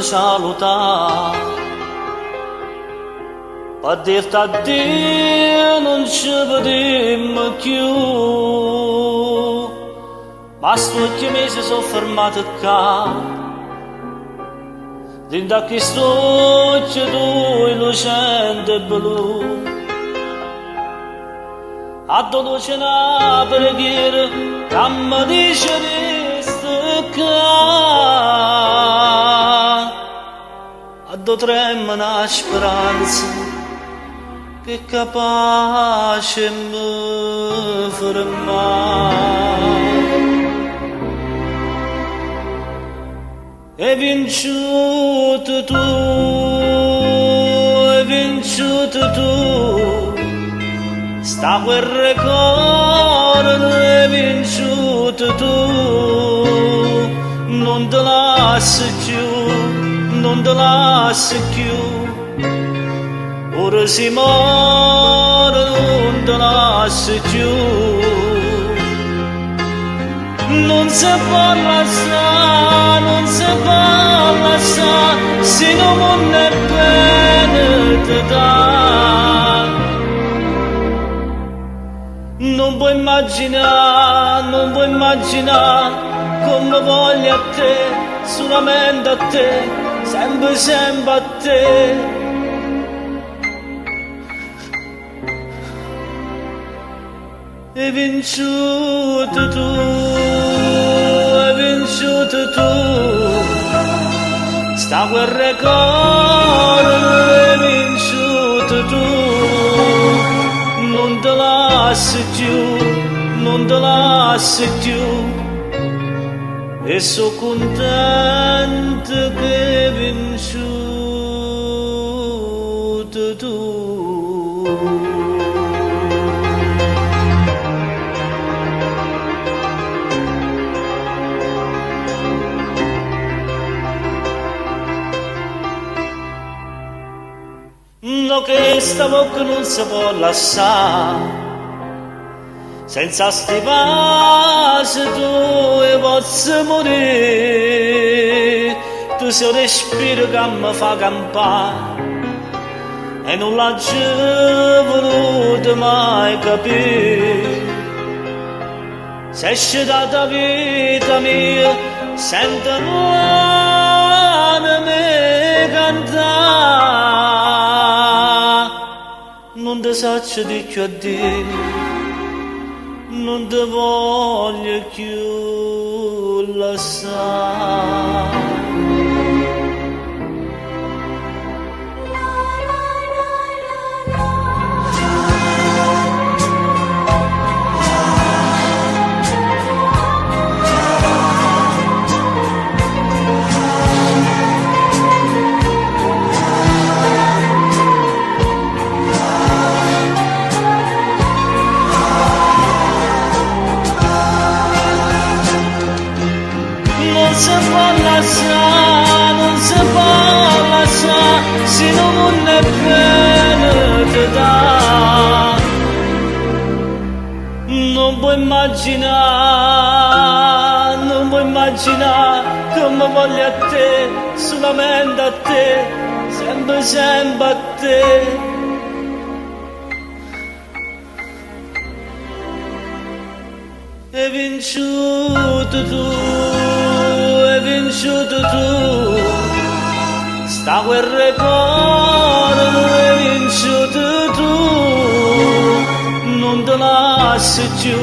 salutare, per dirti addio non ci vediamo più, ma sto che mesi sono fermato qua, dentro a questo occhio tu lucente blu, a dolce una preghiera che mi dice di staccare, a do trema una speranza che è capace mi fermare. E vinciuto tu, e vinciuto tu, sta quel ricordo è vinciuto tu, non te lasci più, non te lasci più, ora si muore, non te lasci più, non si può lasciare, non si può lasciare, se non è bene te dà. Non puoi immaginare, non puoi immaginare come voglio a te, solamente a te, sempre, sempre a te. E vinciuto tu, e vinciuto tu, sta quel ricordo, e vinciuto tu, non te lasci più, non te lasci più, e sono contento che hai vinciuto tu. No, che sta bocca non si può lasciare, senza sti passi tu e posso morire, tu sei un respiro che mi fa campare, e non l'ho voluto mai capire, se esce dalla vita mia, sento l'anima cantare. Non ti saccio di più a dire, non ti voglio più lasciare. Non si può lasciare, non si può lasciare, se non è bene te dà. Non puoi immaginare, non puoi immaginare come voglio a te, solamente a te, sempre, sempre a te. E vinciuto tu, e vinciuto tu, sta quel ricordo, e vinciuto tu, non te lasci più,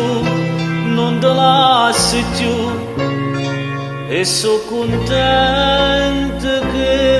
non te lasci più, e sono contento che